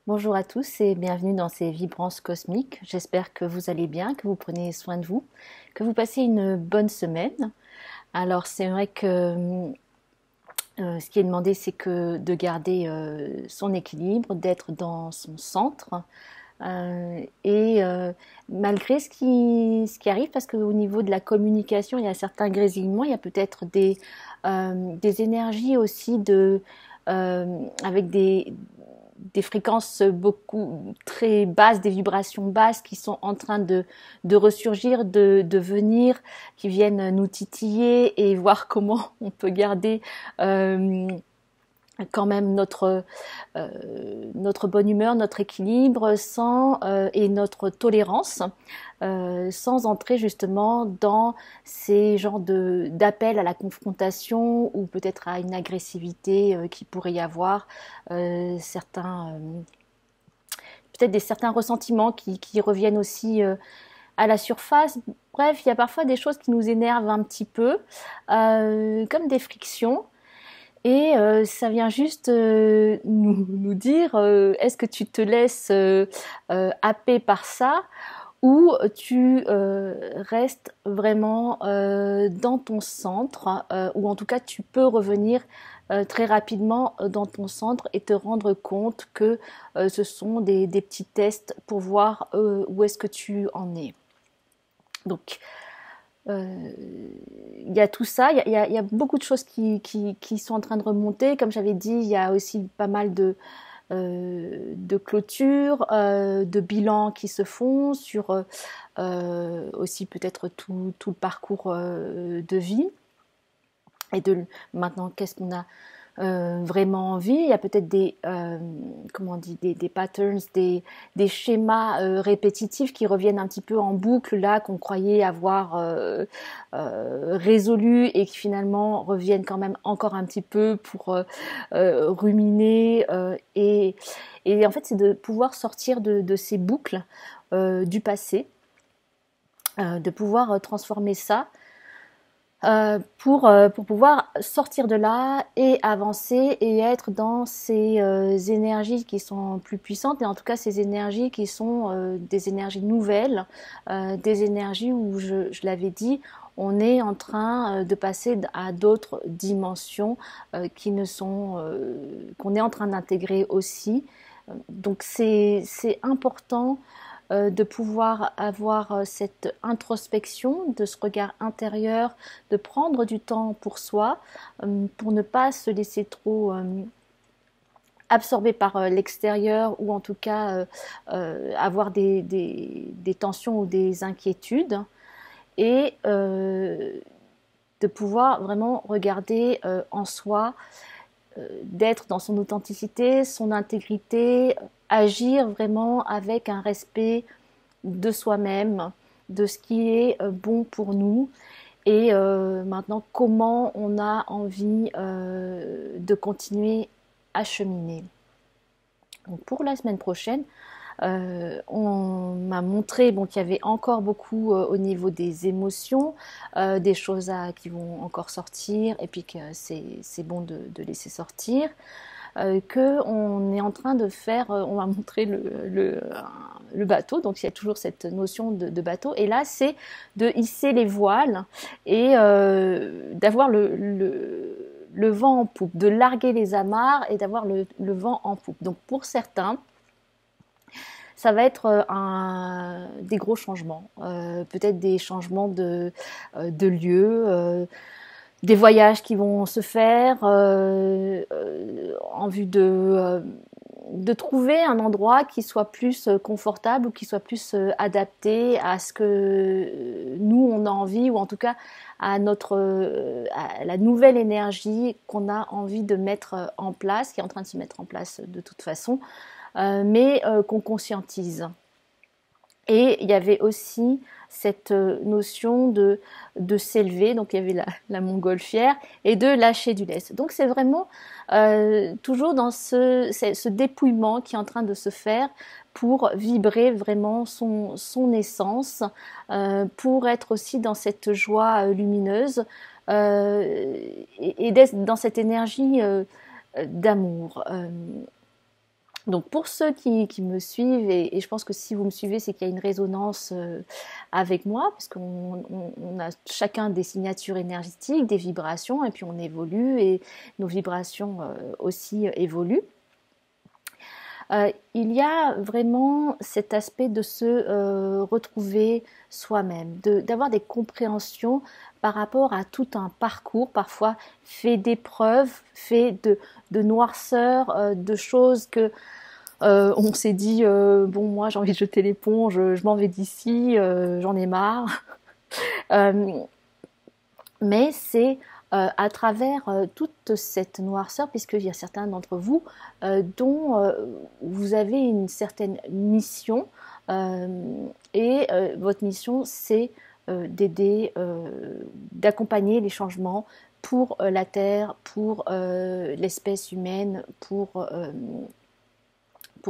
Bonjour à tous et bienvenue dans ces vibrances cosmiques. J'espère que vous allez bien, que vous prenez soin de vous, que vous passez une bonne semaine. Alors c'est vrai que ce qui est demandé, c'est que de garder son équilibre, d'être dans son centre. Et malgré ce qui arrive, parce qu'au niveau de la communication, il y a certains grésillements, il y a peut-être des énergies aussi avec des fréquences beaucoup très basses, des vibrations basses qui sont en train de ressurgir, de venir, qui viennent nous titiller et voir comment on peut garder quand même notre bonne humeur, notre équilibre et notre tolérance sans entrer justement dans ces genres d'appels à la confrontation ou peut-être à une agressivité qui pourrait y avoir certains ressentiments qui reviennent aussi à la surface. Bref, il y a parfois des choses qui nous énervent un petit peu, comme des frictions. Et ça vient juste nous dire est-ce que tu te laisses happer par ça ou tu restes vraiment dans ton centre ou en tout cas tu peux revenir très rapidement dans ton centre et te rendre compte que ce sont des petits tests pour voir où est-ce que tu en es. Donc il y a tout ça, il y a beaucoup de choses qui sont en train de remonter. Comme j'avais dit, il y a aussi pas mal de clôtures, de bilans qui se font sur aussi peut-être tout le parcours de vie. Et maintenant, qu'est-ce qu'on a vraiment envie. Il y a peut-être comment on dit, des patterns, des schémas répétitifs qui reviennent un petit peu en boucle là, qu'on croyait avoir résolus et qui finalement reviennent quand même encore un petit peu pour ruminer. Et en fait, c'est de pouvoir sortir de ces boucles du passé, de pouvoir transformer ça pour pouvoir sortir de là et avancer et être dans ces énergies qui sont plus puissantes et en tout cas ces énergies qui sont des énergies nouvelles, des énergies où je l'avais dit, on est en train de passer à d'autres dimensions qui ne sont qu'on est en train d'intégrer aussi. Donc c'est important de pouvoir avoir cette introspection, de ce regard intérieur, de prendre du temps pour soi, pour ne pas se laisser trop absorber par l'extérieur ou en tout cas avoir des tensions ou des inquiétudes et de pouvoir vraiment regarder en soi, d'être dans son authenticité, son intégrité, agir vraiment avec un respect de soi-même, de ce qui est bon pour nous et maintenant comment on a envie de continuer à cheminer. Donc pour la semaine prochaine, on m'a montré qu'il y avait encore beaucoup au niveau des émotions, des choses qui vont encore sortir et puis que c'est bon de laisser sortir. Qu'on est en train de faire, on m'a montré le bateau, donc il y a toujours cette notion de bateau, et là c'est de hisser les voiles et d'avoir le vent en poupe, de larguer les amarres et d'avoir le vent en poupe. Donc pour certains, ça va être des gros changements, peut-être des changements de lieu, des voyages qui vont se faire en vue de trouver un endroit qui soit plus confortable ou qui soit plus adapté à ce que nous on a envie ou en tout cas à à la nouvelle énergie qu'on a envie de mettre en place, qui est en train de se mettre en place de toute façon, mais qu'on conscientise. Et il y avait aussi cette notion de s'élever, donc il y avait la montgolfière, et de lâcher du lest. Donc c'est vraiment toujours dans ce dépouillement qui est en train de se faire pour vibrer vraiment son essence, pour être aussi dans cette joie lumineuse et dans cette énergie d'amour. Donc pour ceux qui me suivent, et je pense que si vous me suivez, c'est qu'il y a une résonance avec moi, parce qu'on a chacun des signatures énergétiques, des vibrations, et puis on évolue, et nos vibrations aussi évoluent. Il y a vraiment cet aspect de se retrouver soi-même, d'avoir des compréhensions par rapport à tout un parcours, parfois fait d'épreuves, fait de noirceur, de choses que on s'est dit bon, moi j'ai envie de jeter l'éponge, je m'en vais d'ici, j'en ai marre. Euh, mais c'est à travers toute cette noirceur, puisqu'il y a certains d'entre vous dont vous avez une certaine mission, et votre mission c'est d'aider, d'accompagner les changements pour la Terre, pour l'espèce humaine, pour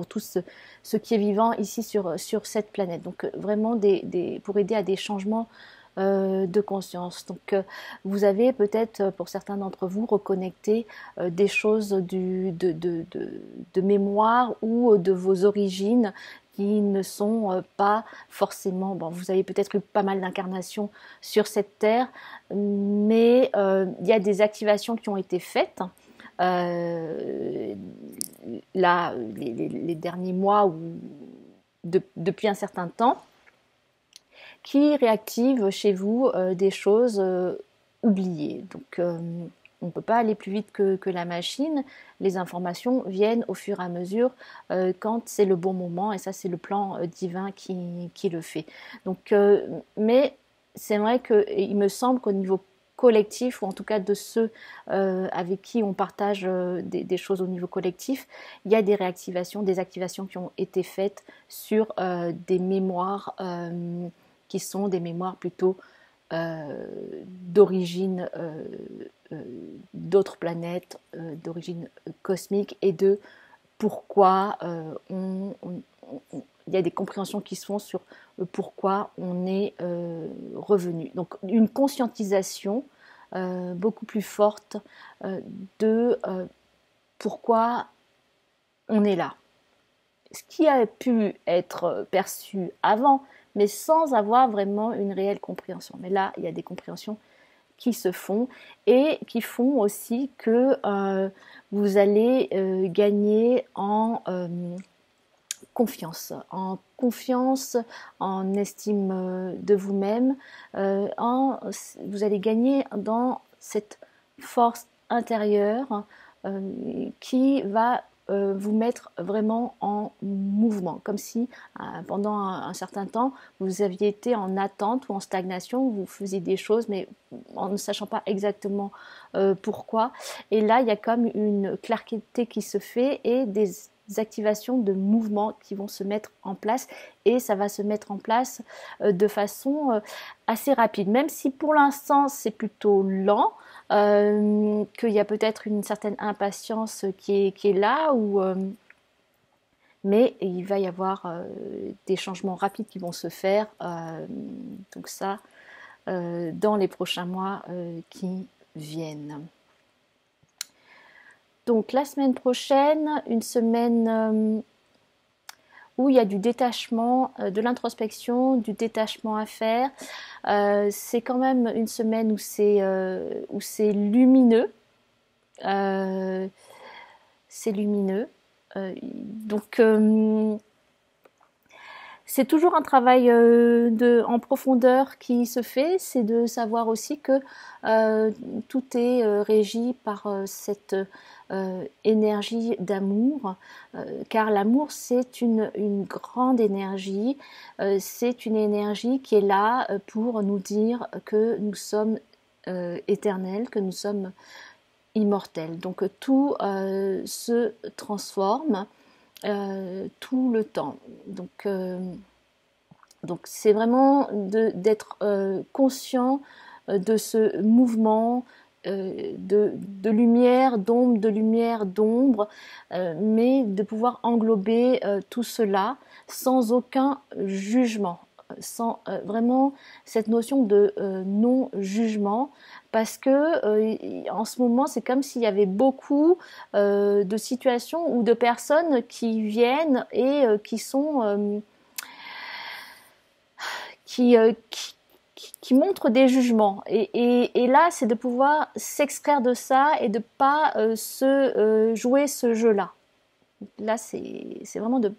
tout ce qui est vivant ici sur cette planète. Donc vraiment pour aider à des changements de conscience. Donc vous avez peut-être, pour certains d'entre vous, reconnecté des choses de mémoire ou de vos origines qui ne sont pas forcément... Bon, vous avez peut-être eu pas mal d'incarnations sur cette terre, mais il y a des activations qui ont été faites. Là, les derniers mois ou depuis un certain temps, qui réactivent chez vous des choses oubliées. Donc on ne peut pas aller plus vite que la machine. Les informations viennent au fur et à mesure quand c'est le bon moment, et ça c'est le plan divin qui le fait. Donc, mais c'est vrai qu'il me semble qu'au niveau collectif, ou en tout cas de ceux avec qui on partage des choses au niveau collectif, il y a des réactivations, des activations qui ont été faites sur des mémoires qui sont des mémoires plutôt d'origine d'autres planètes, d'origine cosmique, et de pourquoi il y a des compréhensions qui se font sur pourquoi on est revenu. Donc une conscientisation beaucoup plus forte de pourquoi on est là. Ce qui a pu être perçu avant, mais sans avoir vraiment une réelle compréhension. Mais là, il y a des compréhensions qui se font, et qui font aussi que vous allez gagner en confiance, en estime de vous-même, vous allez gagner dans cette force intérieure qui va vous mettre vraiment en mouvement, comme si pendant un certain temps vous aviez été en attente ou en stagnation, vous faisiez des choses mais en ne sachant pas exactement pourquoi, et là il y a comme une clarté qui se fait et des activations de mouvements qui vont se mettre en place, et ça va se mettre en place de façon assez rapide, même si pour l'instant c'est plutôt lent. Qu'il y a peut-être une certaine impatience qui est là, mais il va y avoir des changements rapides qui vont se faire, donc ça dans les prochains mois qui viennent. Donc la semaine prochaine, une semaine où il y a du détachement, de l'introspection, du détachement à faire. C'est quand même une semaine où c'est lumineux. C'est lumineux. Donc c'est toujours un travail en profondeur qui se fait. C'est de savoir aussi que tout est régi par cette énergie d'amour, car l'amour c'est une grande énergie, c'est une énergie qui est là pour nous dire que nous sommes éternels, que nous sommes immortels. Donc tout se transforme tout le temps. Donc c'est vraiment d'être conscient de ce mouvement de lumière, d'ombre, mais de pouvoir englober tout cela sans aucun jugement. sans vraiment cette notion de non-jugement, parce que en ce moment, c'est comme s'il y avait beaucoup de situations ou de personnes qui viennent et qui sont qui montrent des jugements. Et là, c'est de pouvoir s'extraire de ça et de pas jouer ce jeu-là. Là, c'est vraiment de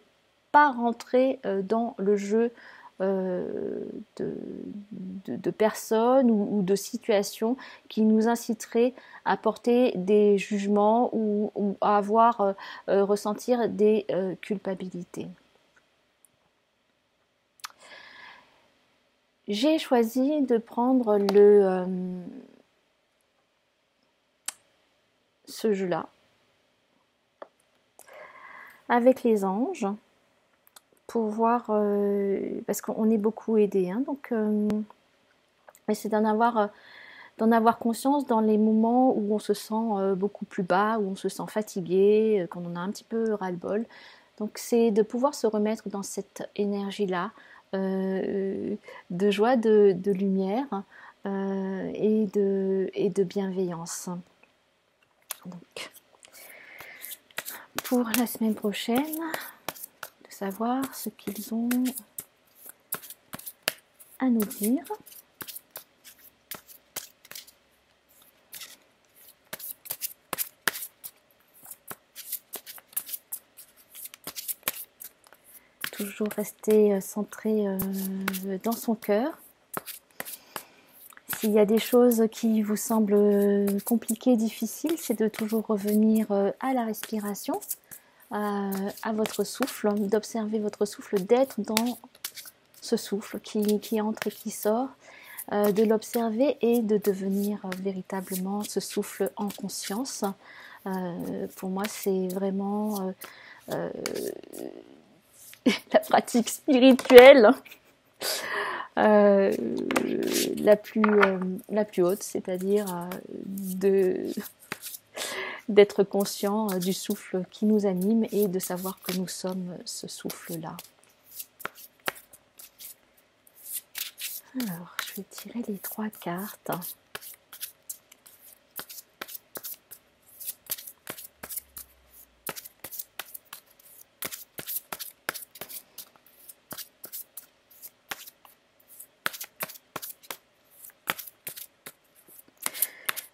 pas rentrer dans le jeu de, de personnes ou de situations qui nous inciteraient à porter des jugements ou à avoir ressentir des culpabilités. J'ai choisi de prendre ce jeu-là avec les anges pour voir, parce qu'on est beaucoup aidé, hein, donc c'est d'en avoir conscience dans les moments où on se sent beaucoup plus bas, où on se sent fatigué, qu'on en a un petit peu ras-le-bol. Donc c'est de pouvoir se remettre dans cette énergie-là, de joie, de lumière et de bienveillance. Donc, pour la semaine prochaine, de savoir ce qu'ils ont à nous dire. Toujours rester centré dans son cœur. S'il y a des choses qui vous semblent compliquées, difficiles, c'est de toujours revenir à la respiration, à votre souffle, d'observer votre souffle, d'être dans ce souffle qui entre et qui sort, de l'observer et de devenir véritablement ce souffle en conscience. Pour moi, c'est vraiment la pratique spirituelle la plus haute, c'est-à-dire d'être conscient du souffle qui nous anime et de savoir que nous sommes ce souffle-là. Alors, je vais tirer les 3 cartes.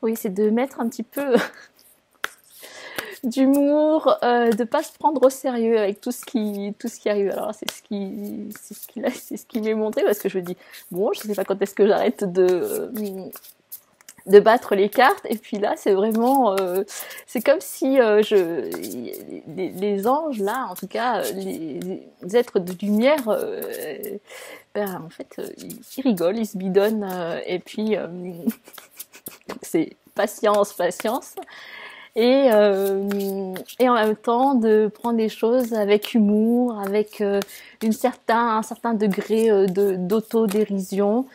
Oui, c'est de mettre un petit peu d'humour, de pas se prendre au sérieux avec tout ce qui arrive. Alors c'est ce qui m'est montré, parce que je me dis bon, je sais pas quand est-ce que j'arrête de battre les cartes, et puis là c'est vraiment c'est comme si les anges là, en tout cas les êtres de lumière, en fait ils rigolent, ils se bidonnent, et puis c'est patience et en même temps de prendre les choses avec humour, avec un certain degré d'autodérision,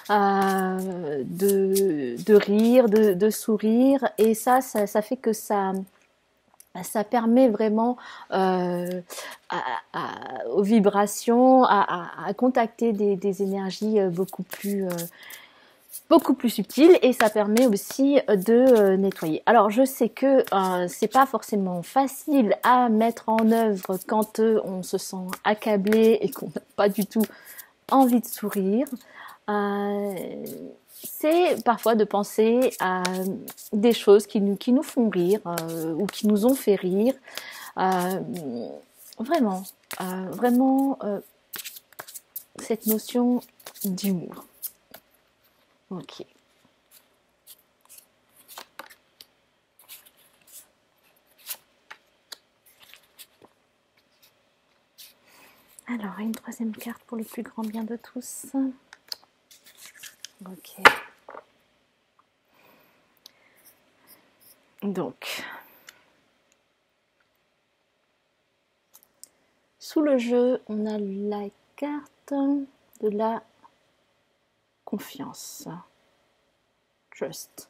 de rire, de sourire, et ça fait que ça permet vraiment aux vibrations, à contacter des énergies beaucoup plus subtil, et ça permet aussi de nettoyer. Alors je sais que c'est pas forcément facile à mettre en œuvre quand on se sent accablé et qu'on n'a pas du tout envie de sourire. C'est parfois de penser à des choses qui nous font rire ou qui nous ont fait rire. Vraiment cette notion d'humour. Ok. Alors, une 3e carte pour le plus grand bien de tous. Ok. Donc, sous le jeu, on a la carte de la confiance. Trust.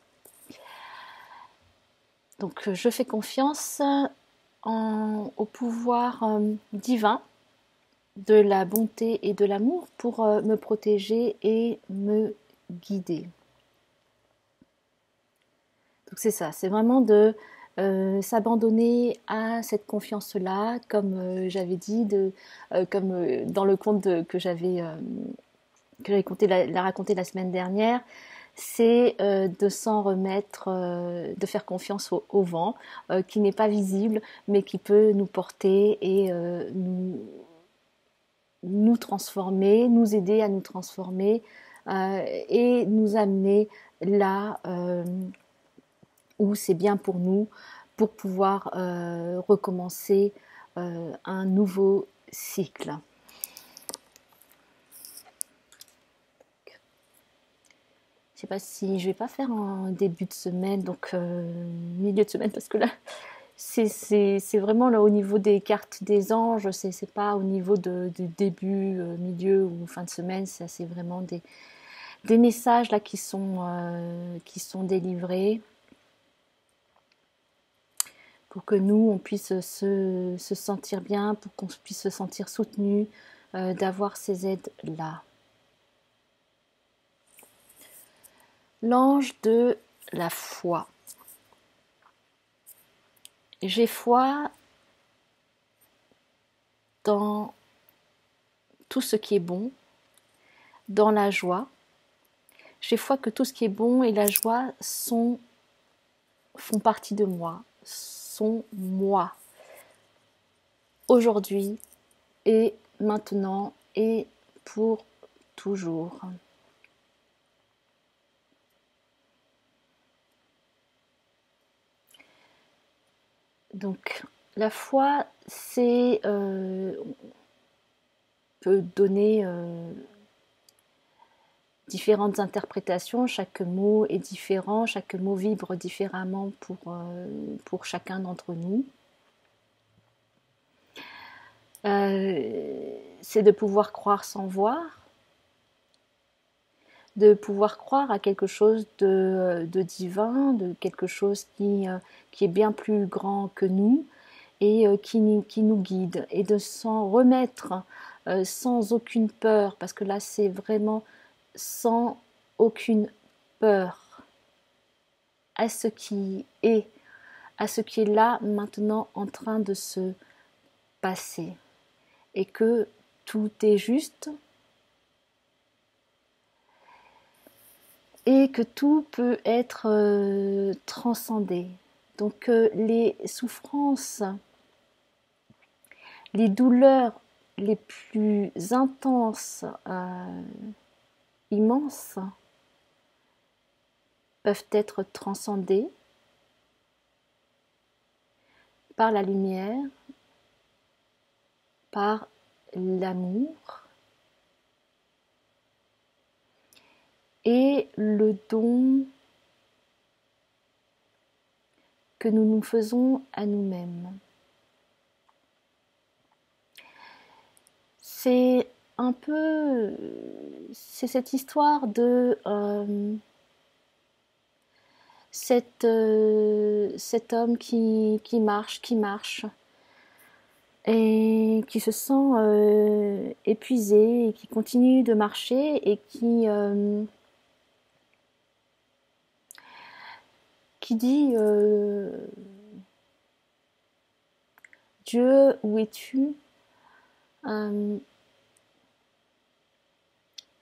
Donc, je fais confiance au pouvoir divin de la bonté et de l'amour pour me protéger et me guider. Donc c'est ça, c'est vraiment de s'abandonner à cette confiance-là, comme j'avais dit, comme dans le conte que j'avais raconté la semaine dernière, c'est de s'en remettre, de faire confiance au vent, qui n'est pas visible, mais qui peut nous porter et nous transformer, nous aider à nous transformer et nous amener là où c'est bien pour nous, pour pouvoir recommencer un nouveau cycle. Je sais pas si je vais pas faire un début de semaine, donc milieu de semaine, parce que là, c'est vraiment là au niveau des cartes des anges, c'est pas au niveau du début, milieu ou fin de semaine, c'est vraiment des messages là qui sont délivrés pour que nous, on puisse se sentir bien, pour qu'on puisse se sentir soutenu, d'avoir ces aides-là. L'ange de la foi. J'ai foi dans tout ce qui est bon, dans la joie. J'ai foi que tout ce qui est bon et la joie font partie de moi, sont moi, aujourd'hui et maintenant et pour toujours. Donc la foi, c'est peut donner différentes interprétations, chaque mot est différent, chaque mot vibre différemment pour chacun d'entre nous. C'est de pouvoir croire sans voir, de pouvoir croire à quelque chose de divin, de quelque chose qui est bien plus grand que nous et qui nous guide, et de s'en remettre sans aucune peur, parce que là c'est vraiment sans aucune peur à ce qui est, là maintenant en train de se passer, et que tout est juste et que tout peut être transcendé. Donc les souffrances, les douleurs les plus intenses, immenses, peuvent être transcendées par la lumière, par l'amour et le don que nous nous faisons à nous-mêmes. C'est un peu, c'est cette histoire de cet homme qui marche et qui se sent épuisé et qui continue de marcher et qui dit Dieu, où es-tu?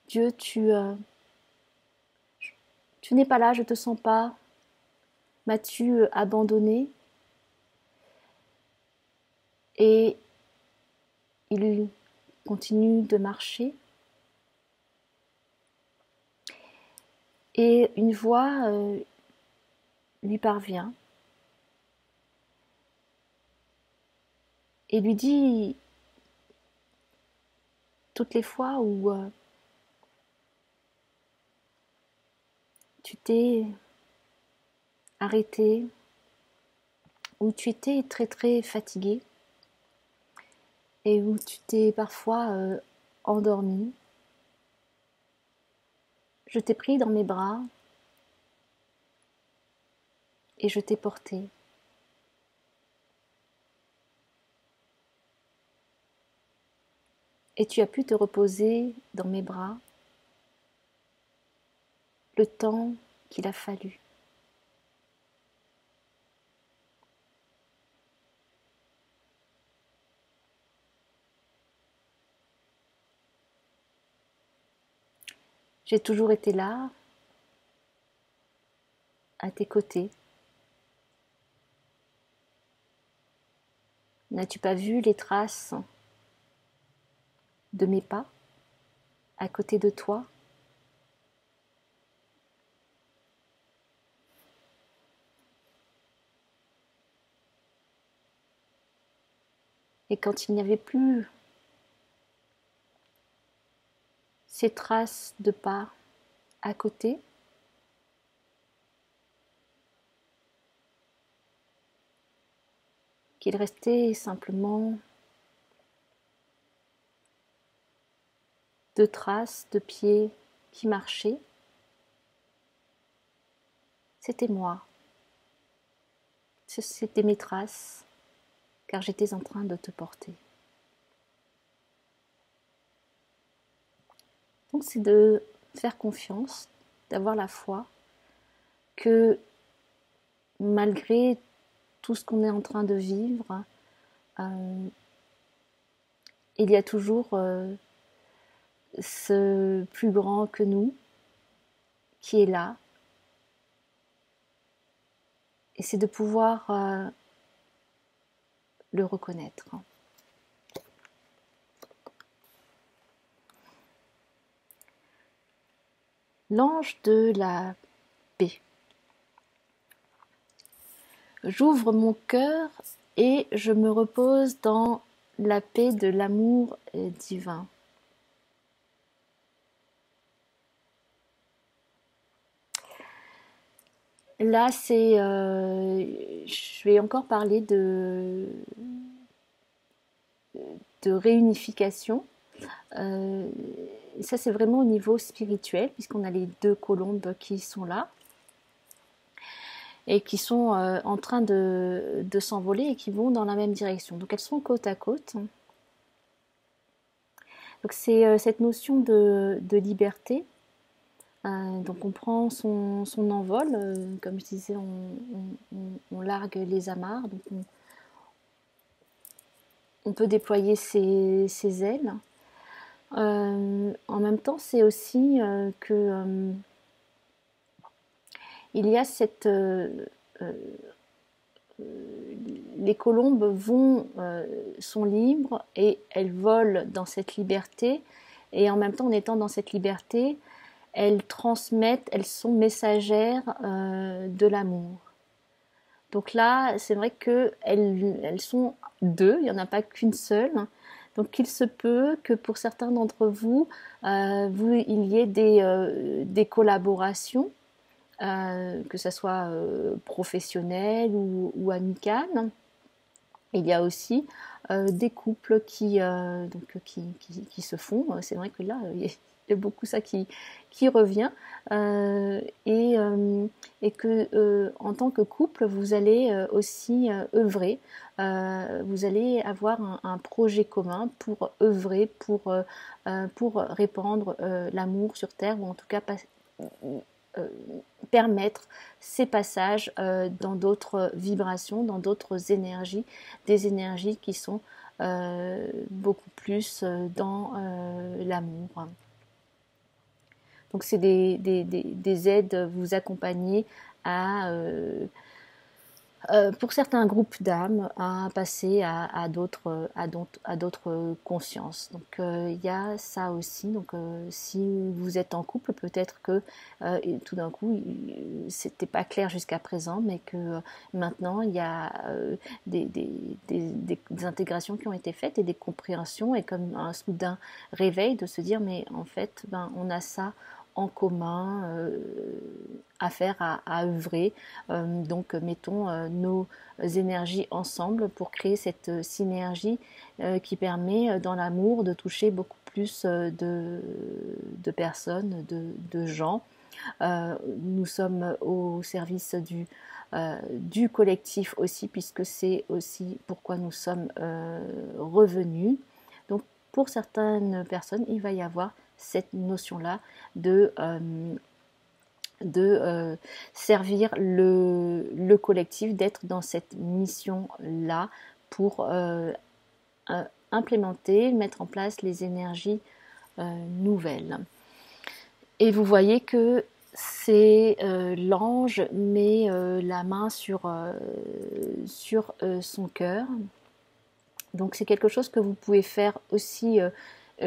Dieu, tu n'es pas là, je te sens pas. M'as-tu abandonné? Et il continue de marcher. Et une voix lui parvient et lui dit toutes les fois où tu t'es arrêté, où tu étais très très fatigué et où tu t'es parfois endormi, je t'ai pris dans mes bras et je t'ai porté. et tu as pu te reposer dans mes bras le temps qu'il a fallu. J'ai toujours été là, à tes côtés. N'as-tu pas vu les traces de mes pas à côté de toi? Et quand il n'y avait plus ces traces de pas à côté, qu'il restait simplement deux traces de pieds qui marchaient, c'était moi. C'était mes traces, car j'étais en train de te porter. Donc c'est de faire confiance, d'avoir la foi que malgré tout ce qu'on est en train de vivre, euh, il y a toujours ce plus grand que nous qui est là. Et c'est de pouvoir le reconnaître. L'ange de la paix. J'ouvre mon cœur et je me repose dans la paix de l'amour divin. Là, je vais encore parler de réunification. Ça, c'est vraiment au niveau spirituel, puisqu'on a les deux colombes qui sont là et qui sont en train de s'envoler et qui vont dans la même direction. Donc, elles sont côte à côte. Donc, c'est cette notion de liberté. Donc on prend son envol, comme je disais, on largue les amarres, donc on peut déployer ses ailes. En même temps, c'est aussi que il y a les colombes sont libres et elles volent dans cette liberté, et en même temps, en étant dans cette liberté, elles transmettent, elles sont messagères de l'amour. Donc là, c'est vrai qu'elles sont deux, il n'y en a pas qu'une seule. Donc il se peut que pour certains d'entre vous, il y ait des collaborations, que ce soit professionnelles ou amicales. Il y a aussi des couples qui se font. C'est vrai que là, il y a beaucoup ça qui revient. Et que en tant que couple, vous allez aussi œuvrer. Vous allez avoir un projet commun pour œuvrer, pour répandre l'amour sur Terre, ou en tout cas euh, permettre ces passages dans d'autres vibrations, dans d'autres énergies, des énergies qui sont beaucoup plus dans l'amour. Donc c'est des aides, vous accompagner à pour certains groupes d'âmes à passer à d'autres consciences. Donc il y a ça aussi. Donc si vous êtes en couple, peut-être que tout d'un coup c'était pas clair jusqu'à présent, mais que maintenant il y a des intégrations qui ont été faites et des compréhensions, et comme un soudain réveil de se dire mais en fait on a ça en commun à faire, à œuvrer. Donc mettons nos énergies ensemble pour créer cette synergie qui permet dans l'amour de toucher beaucoup plus de personnes, de gens. Nous sommes au service du collectif aussi, puisque c'est aussi pourquoi nous sommes revenus. Donc pour certaines personnes, il va y avoir cette notion-là de servir le collectif, d'être dans cette mission-là pour implémenter, mettre en place les énergies nouvelles. Et vous voyez que c'est l'ange met la main sur son cœur. Donc c'est quelque chose que vous pouvez faire aussi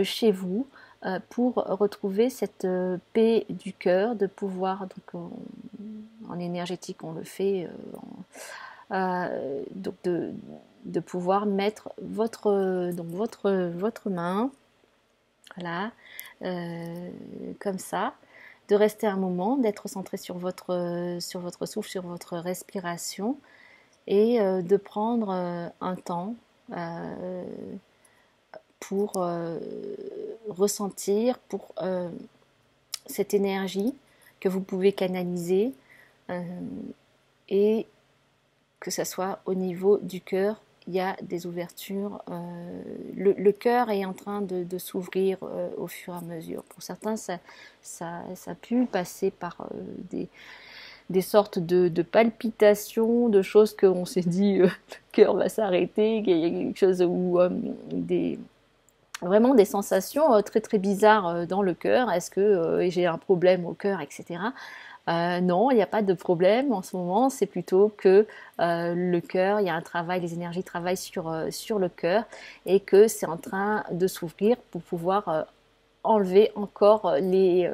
chez vous pour retrouver cette paix du cœur, de pouvoir, donc en énergétique on le fait, donc de pouvoir mettre votre main, voilà, comme ça, de rester un moment, d'être centré sur votre souffle, sur votre respiration, et de prendre un temps pour ressentir, pour cette énergie que vous pouvez canaliser, et que ça soit au niveau du cœur, il y a des ouvertures. Le cœur est en train de s'ouvrir au fur et à mesure. Pour certains, ça a pu passer par des sortes de palpitations, de choses qu'on s'est dit le cœur va s'arrêter, qu'il y a quelque chose où vraiment des sensations très très bizarres dans le cœur. Est-ce que j'ai un problème au cœur, etc. Non, il n'y a pas de problème en ce moment, c'est plutôt que le cœur, il y a un travail, les énergies travaillent sur le cœur, et que c'est en train de s'ouvrir pour pouvoir enlever encore les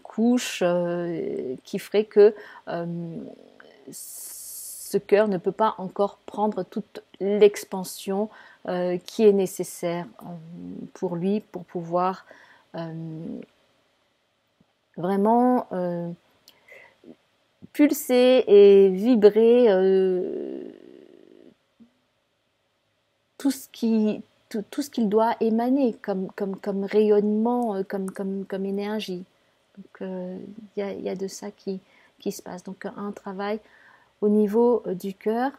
couches qui feraient que ce cœur ne peut pas encore prendre toute l'expansion qui est nécessaire pour lui, pour pouvoir vraiment pulser et vibrer tout ce qu'il doit émaner comme rayonnement, comme énergie. Donc il y a de ça qui se passe. Donc un travail au niveau du cœur.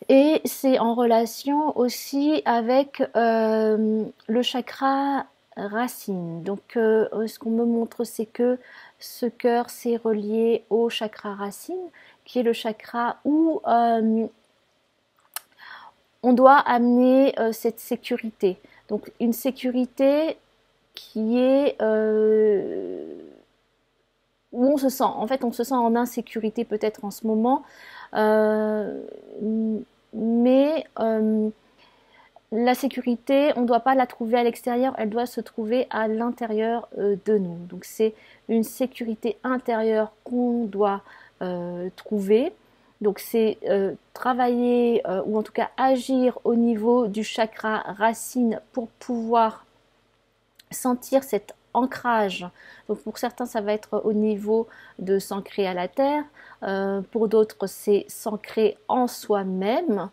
Et c'est en relation aussi avec le chakra racine. Donc ce qu'on me montre, c'est que ce cœur, c'est relié au chakra racine, qui est le chakra où on doit amener cette sécurité. Donc une sécurité qui est où on se sent en insécurité peut-être en ce moment, mais la sécurité, on ne doit pas la trouver à l'extérieur, elle doit se trouver à l'intérieur de nous. Donc c'est une sécurité intérieure qu'on doit trouver. Donc c'est travailler ou en tout cas agir au niveau du chakra racine pour pouvoir sentir cet ancrage. Donc pour certains ça va être au niveau de s'ancrer à la terre, pour d'autres c'est s'ancrer en soi-même,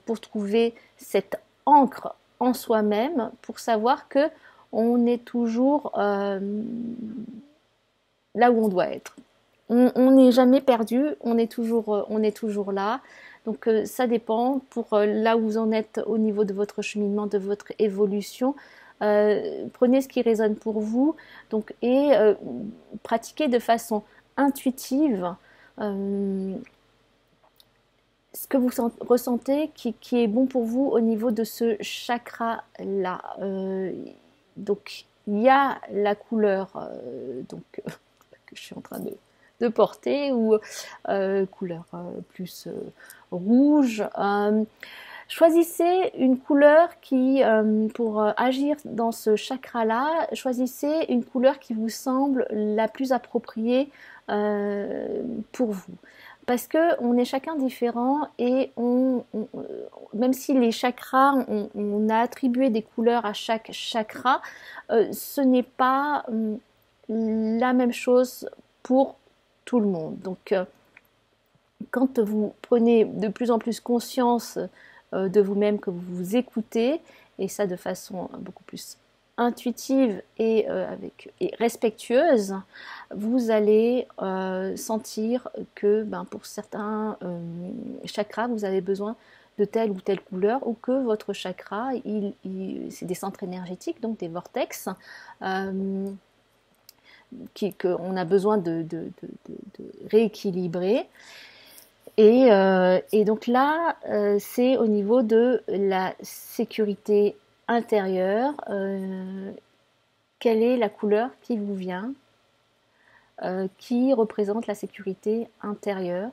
pour trouver cette ancre en soi-même, pour savoir que on est toujours là où on doit être. On n'est jamais perdu, on est toujours là. Donc ça dépend pour là où vous en êtes au niveau de votre cheminement, de votre évolution. Prenez ce qui résonne pour vous, donc, et pratiquez de façon intuitive ce que vous ressentez qui est bon pour vous au niveau de ce chakra-là. Donc il y a la couleur que je suis en train de porter, ou couleur plus rouge. Choisissez une couleur qui, pour agir dans ce chakra-là, choisissez une couleur qui vous semble la plus appropriée pour vous. Parce que on est chacun différent, et même si les chakras, on a attribué des couleurs à chaque chakra, ce n'est pas la même chose pour tout le monde. Donc quand vous prenez de plus en plus conscience de vous-même, que vous vous écoutez, et ça de façon beaucoup plus intuitive et respectueuse, vous allez sentir que pour certains chakras, vous avez besoin de telle ou telle couleur, ou que votre chakra, c'est des centres énergétiques, donc des vortex, qu'on a besoin de rééquilibrer. Et donc là, c'est au niveau de la sécurité intérieure. Quelle est la couleur qui vous vient, qui représente la sécurité intérieure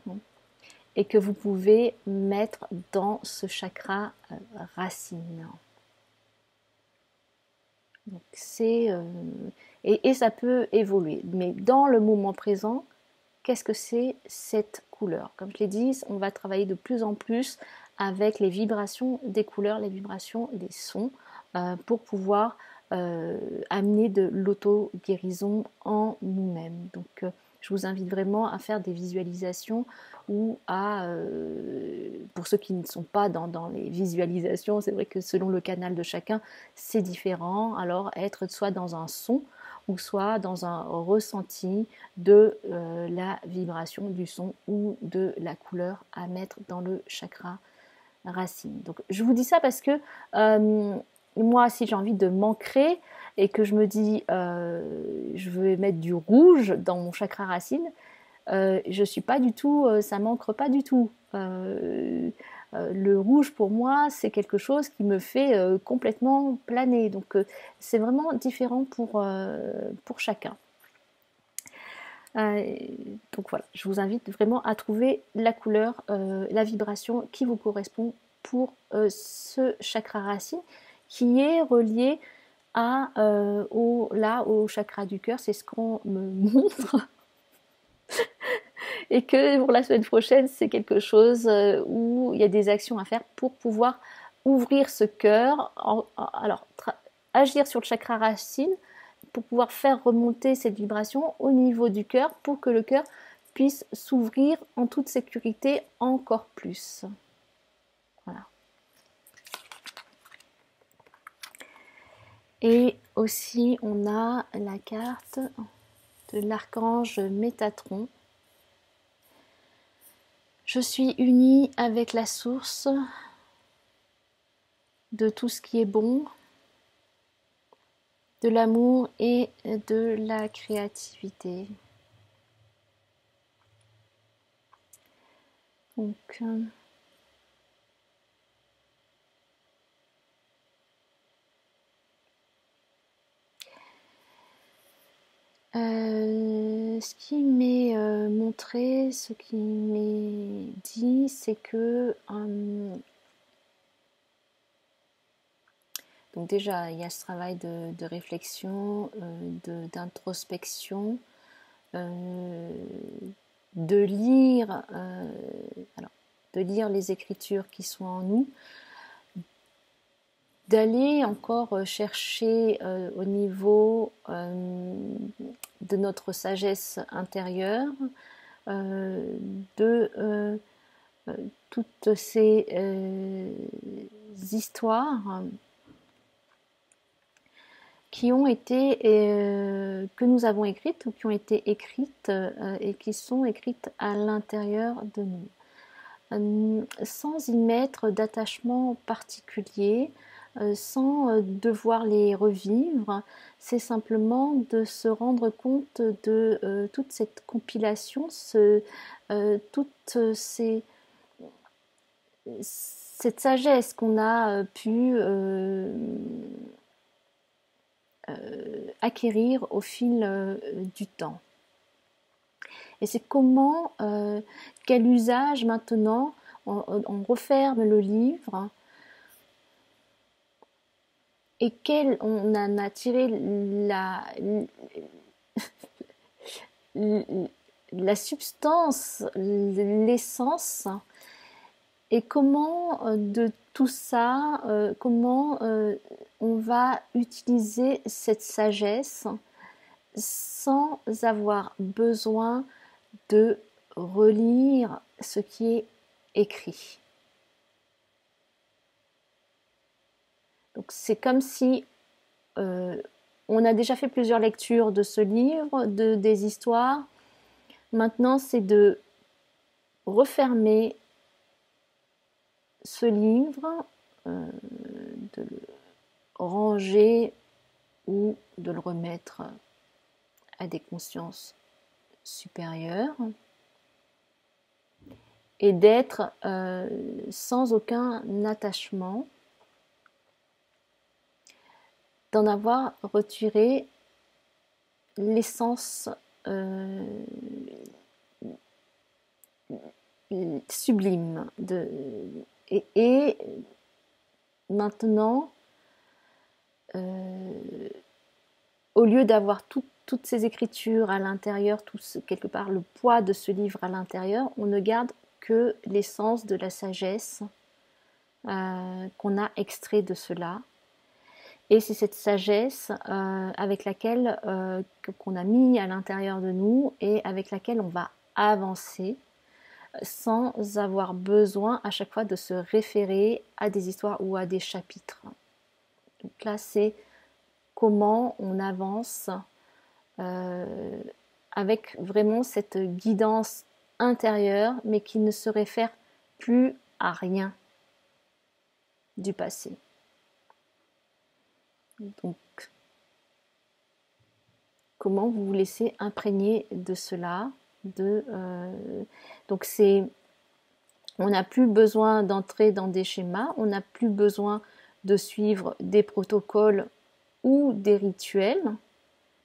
et que vous pouvez mettre dans ce chakra racine. Donc et ça peut évoluer. Mais dans le moment présent, qu'est-ce que c'est cette couleur? Comme je l'ai dit, on va travailler de plus en plus avec les vibrations des couleurs, les vibrations des sons, pour pouvoir amener de l'auto-guérison en nous-mêmes. Donc je vous invite vraiment à faire des visualisations ou pour ceux qui ne sont pas dans les visualisations, c'est vrai que selon le canal de chacun, c'est différent. Alors être soit dans un son ou soit dans un ressenti de la vibration du son ou de la couleur à mettre dans le chakra racine. Donc je vous dis ça parce que moi, si j'ai envie de m'ancrer et que je me dis je veux mettre du rouge dans mon chakra racine, je suis pas du tout, ça m'ancre pas du tout. Le rouge pour moi, c'est quelque chose qui me fait complètement planer. Donc c'est vraiment différent pour chacun. Donc voilà, je vous invite vraiment à trouver la couleur, la vibration qui vous correspond pour ce chakra racine qui est relié au chakra du cœur. C'est ce qu'on me montre. Et que pour la semaine prochaine, c'est quelque chose où il y a des actions à faire pour pouvoir ouvrir ce cœur, alors agir sur le chakra racine pour pouvoir faire remonter cette vibration au niveau du cœur pour que le cœur puisse s'ouvrir en toute sécurité encore plus. Voilà. Et aussi, on a la carte de l'archange Métatron. Je suis unie avec la source de tout ce qui est bon, de l'amour et de la créativité. Donc, ce qui m'est montré, ce qui m'est dit, c'est que donc déjà il y a ce travail de réflexion, d'introspection, de lire, de lire les écritures qui sont en nous, d'aller encore chercher au niveau de notre sagesse intérieure, de toutes ces histoires qui ont été, que nous avons écrites ou qui ont été écrites et qui sont écrites à l'intérieur de nous. Sans y mettre d'attachement particulier, sans devoir les revivre, c'est simplement de se rendre compte de toute cette compilation, toute cette sagesse qu'on a pu acquérir au fil du temps. Et c'est comment, quel usage maintenant, on referme le livre et on en a tiré la substance, l'essence, et comment de tout ça, comment on va utiliser cette sagesse sans avoir besoin de relire ce qui est écrit. Donc c'est comme si on a déjà fait plusieurs lectures de ce livre, des histoires. Maintenant, c'est de refermer ce livre, de le ranger ou de le remettre à des consciences supérieures et d'être sans aucun attachement, d'en avoir retiré l'essence sublime et maintenant au lieu d'avoir toutes ces écritures à l'intérieur, quelque part le poids de ce livre à l'intérieur, on ne garde que l'essence de la sagesse qu'on a extrait de cela. Et c'est cette sagesse avec laquelle qu'on a mis à l'intérieur de nous et avec laquelle on va avancer sans avoir besoin à chaque fois de se référer à des histoires ou à des chapitres. Donc là, c'est comment on avance avec vraiment cette guidance intérieure, mais qui ne se réfère plus à rien du passé. Donc, comment vous vous laissez imprégner de cela donc on n'a plus besoin d'entrer dans des schémas, on n'a plus besoin de suivre des protocoles ou des rituels,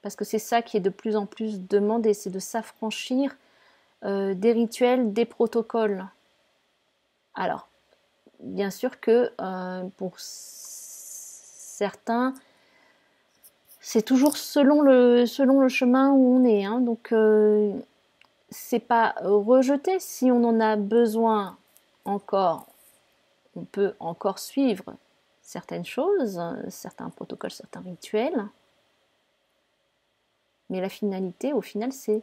parce que c'est ça qui est de plus en plus demandé, c'est de s'affranchir des rituels, des protocoles. Alors, bien sûr que pour certains, c'est toujours selon le chemin où on est, hein, donc c'est pas rejeté. Si on en a besoin encore, on peut encore suivre certaines choses, certains protocoles, certains rituels. Mais la finalité, au final, c'est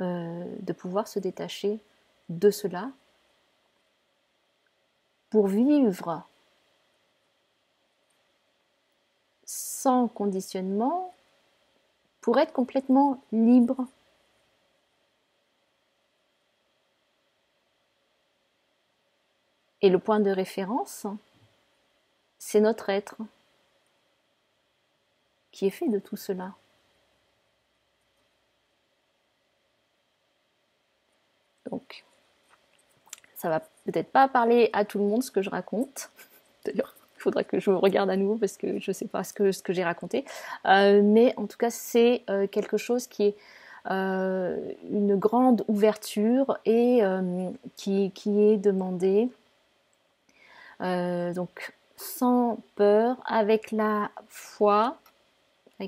de pouvoir se détacher de cela pour vivre sans conditionnement, pour être complètement libre. Et le point de référence, c'est notre être qui est fait de tout cela. Donc, ça va peut-être pas parler à tout le monde ce que je raconte. D'ailleurs, il faudra que je me regarde à nouveau parce que je ne sais pas ce que j'ai raconté. Mais en tout cas, c'est quelque chose qui est une grande ouverture et qui est demandé. Donc, sans peur, avec la foi, de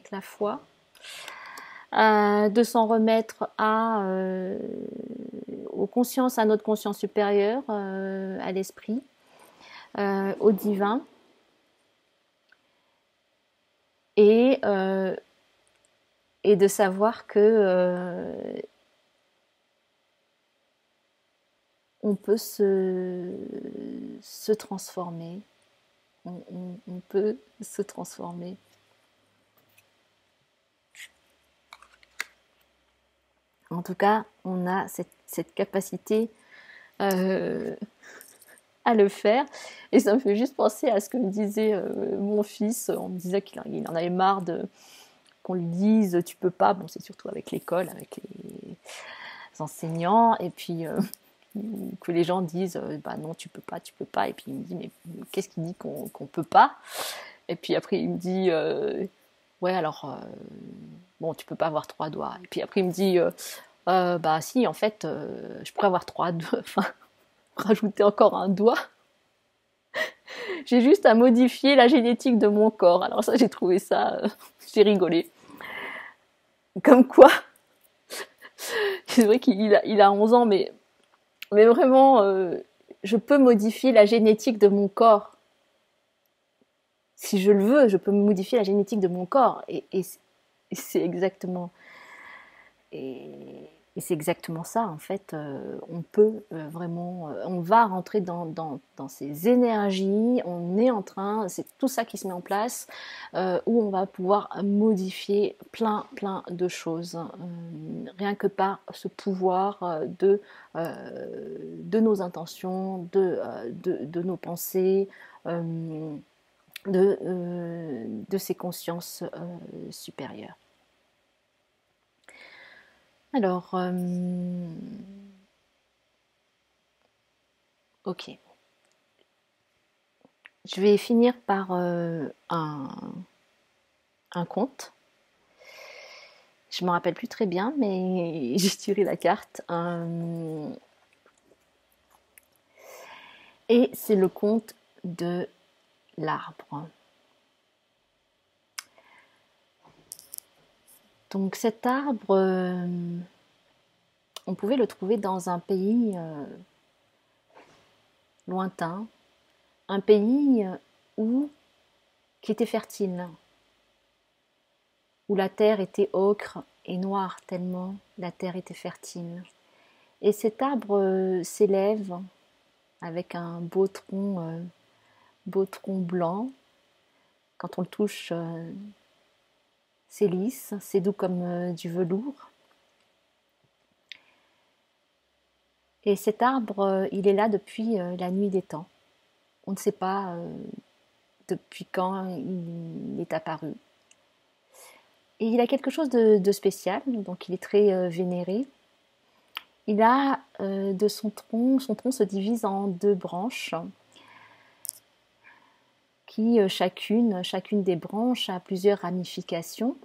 s'en remettre aux consciences, à notre conscience supérieure, à l'esprit, au divin, et de savoir que on peut se transformer, on peut se transformer. En tout cas, on a cette capacité à le faire. Et ça me fait juste penser à ce que me disait mon fils. On me disait qu'il en avait marre qu'on lui dise « tu peux pas ». Bon, c'est surtout avec l'école, avec les enseignants. Et puis, que les gens disent « bah non, tu peux pas ». Et puis, il me dit « mais qu'est-ce qui dit qu'on peut pas ?» Et puis après, il me dit « ouais, alors, bon, tu peux pas avoir 3 doigts ». Et puis après, il me dit bah si, en fait, je pourrais avoir 3 doigts, enfin, rajouter encore un doigt. J'ai juste à modifier la génétique de mon corps. Alors ça, j'ai trouvé ça, j'ai rigolé. Comme quoi, c'est vrai qu'il a 11 ans, mais vraiment, je peux modifier la génétique de mon corps. Si je le veux, je peux modifier la génétique de mon corps. Et c'est exactement... Et Et c'est exactement ça, en fait, on peut vraiment, on va rentrer dans ces énergies, on est en train, c'est tout ça qui se met en place, où on va pouvoir modifier plein de choses, rien que par ce pouvoir de nos intentions, de nos pensées, de ces consciences supérieures. Alors, ok. Je vais finir par un conte. Je ne me rappelle plus très bien, mais j'ai tiré la carte. Et c'est le conte de l'arbre. Donc cet arbre, on pouvait le trouver dans un pays lointain, un pays qui était fertile, où la terre était ocre et noire tellement la terre était fertile. Et cet arbre s'élève avec un beau tronc blanc. Quand on le touche, c'est lisse, c'est doux comme du velours. Et cet arbre, il est là depuis la nuit des temps. On ne sait pas depuis quand il est apparu. Et il a quelque chose de spécial, donc il est très vénéré. Il a de son tronc se divise en 2 branches qui chacune des branches a plusieurs ramifications.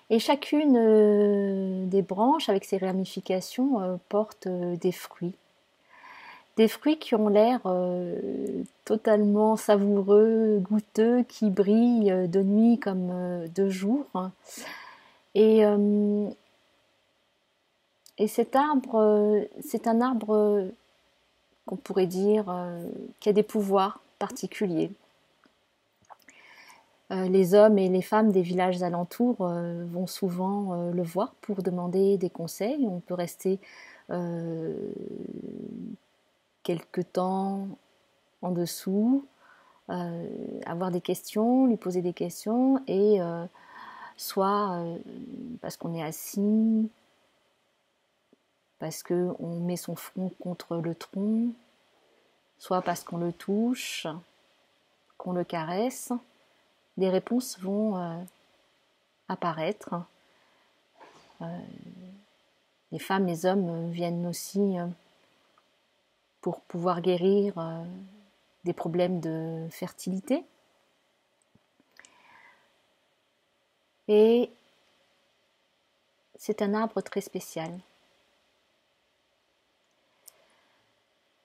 Et chacune des branches avec ses ramifications porte des fruits. Des fruits qui ont l'air totalement savoureux, goûteux, qui brillent de nuit comme de jour. Et, euh, et cet arbre, c'est un arbre qu'on pourrait dire qui a des pouvoirs particuliers. Les hommes et les femmes des villages alentours vont souvent le voir pour demander des conseils. On peut rester quelque temps en dessous, avoir des questions, lui poser des questions, et soit parce qu'on est assis, parce qu'on met son front contre le tronc, soit parce qu'on le touche, qu'on le caresse, les réponses vont apparaître. Les femmes, les hommes viennent aussi pour pouvoir guérir des problèmes de fertilité. Et c'est un arbre très spécial.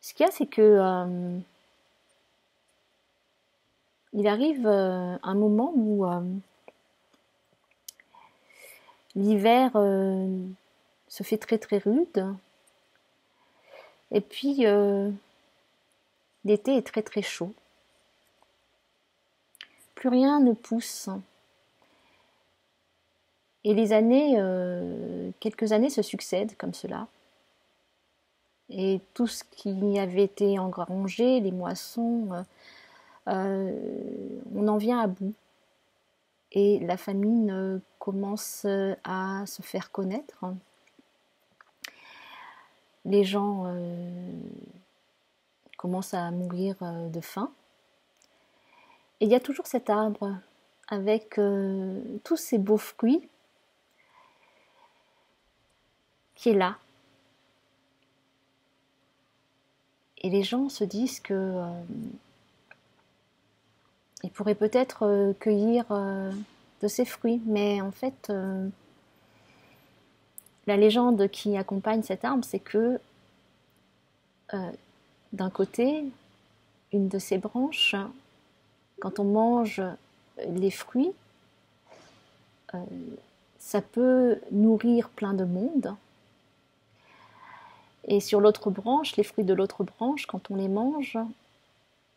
Ce qu'il y a, c'est que il arrive un moment où l'hiver se fait très très rude, et puis l'été est très très chaud. Plus rien ne pousse. Et les années, quelques années se succèdent comme cela. Et tout ce qui avait été engrangé, les moissons, on en vient à bout. Et la famine commence à se faire connaître. Les gens commencent à mourir de faim. Et il y a toujours cet arbre avec tous ces beaux fruits qui est là. Et les gens se disent que ils pourraient peut-être cueillir de ces fruits, mais en fait, la légende qui accompagne cet arbre, c'est que d'un côté, une de ses branches, quand on mange les fruits, ça peut nourrir plein de monde. Et sur l'autre branche, les fruits de l'autre branche, quand on les mange,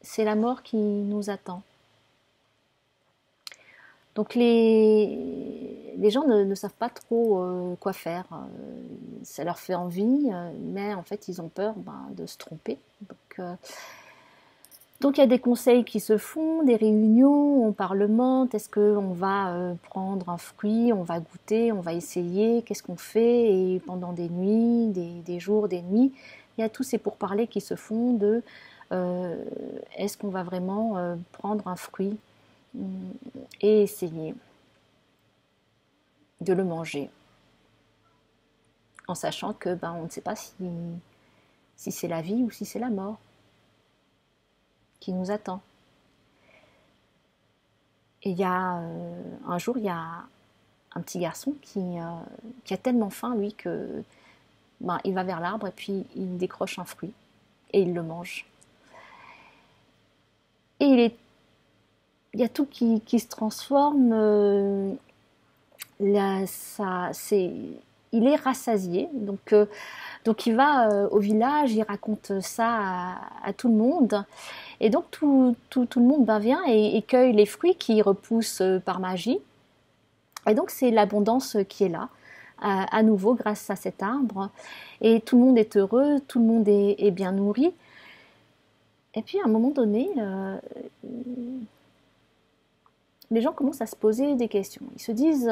c'est la mort qui nous attend. Donc les les gens ne savent pas trop quoi faire. Ça leur fait envie, mais en fait, ils ont peur de se tromper. Donc il y a des conseils qui se font, des réunions, on parlemente, est-ce qu'on va prendre un fruit, on va goûter, on va essayer, qu'est-ce qu'on fait, et pendant des nuits, des jours, des nuits, il y a tous ces pourparlers qui se font de euh, est-ce qu'on va vraiment prendre un fruit et essayer de le manger, en sachant que on ne sait pas si c'est la vie ou si c'est la mort qui nous attend. Et il y a un jour, il y a un petit garçon qui a tellement faim, lui, que il va vers l'arbre et puis il décroche un fruit et il le mange. Et il y a tout qui se transforme. Là, il est rassasié, donc il va au village, il raconte ça à tout le monde. Et donc tout le monde vient et cueille les fruits qui repoussent par magie. Et donc c'est l'abondance qui est là, à nouveau grâce à cet arbre. Et tout le monde est heureux, tout le monde est bien nourri. Et puis à un moment donné, les gens commencent à se poser des questions. Ils se disent,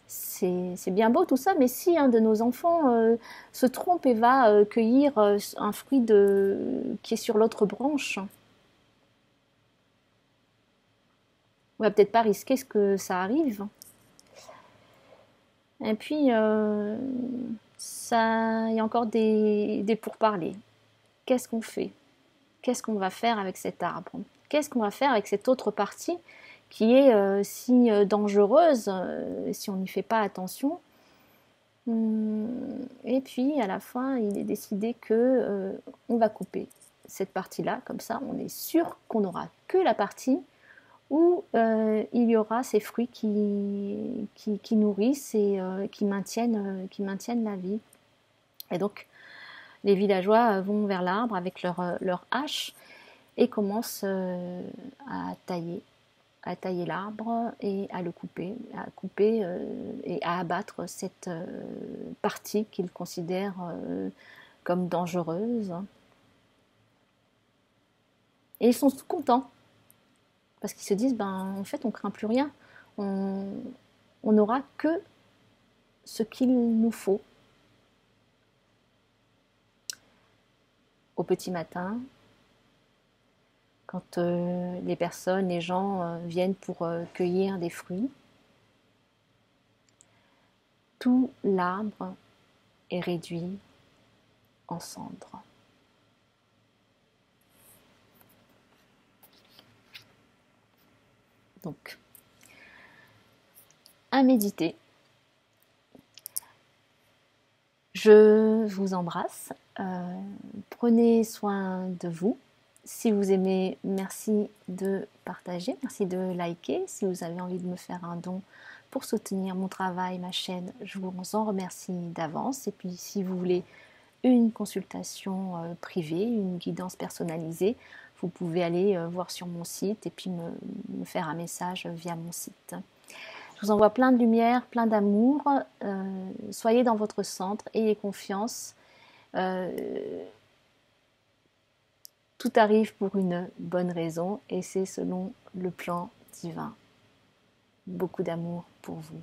c'est bien beau tout ça, mais si un de nos enfants se trompe et va cueillir un fruit qui est sur l'autre branche, on va peut-être pas risquer ce que ça arrive. Et puis, il y a encore des pourparlers. Qu'est-ce qu'on fait? Qu'est-ce qu'on va faire avec cet arbre? Qu'est-ce qu'on va faire avec cette autre partie qui est si dangereuse si on n'y fait pas attention? Et puis, à la fin, il est décidé que on va couper cette partie-là, comme ça, on est sûr qu'on n'aura que la partie où il y aura ces fruits qui nourrissent et qui maintiennent la vie. Et donc, les villageois vont vers l'arbre avec leur hache et commencent à tailler l'arbre et à le couper, et à abattre cette partie qu'ils considèrent comme dangereuse. Et ils sont tout contents parce qu'ils se disent, en fait, on craint plus rien. On n'aura que ce qu'il nous faut. Au petit matin, quand les gens viennent pour cueillir des fruits, tout l'arbre est réduit en cendres. Donc, à méditer. Je vous embrasse. Prenez soin de vous. Si vous aimez, merci de partager, merci de liker. Si vous avez envie de me faire un don pour soutenir mon travail, ma chaîne, je vous en remercie d'avance. Et puis si vous voulez une consultation privée, une guidance personnalisée, vous pouvez aller voir sur mon site et puis me faire un message via mon site. Je vous envoie plein de lumière, plein d'amour. Soyez dans votre centre, ayez confiance. Tout arrive pour une bonne raison et c'est selon le plan divin. Beaucoup d'amour pour vous.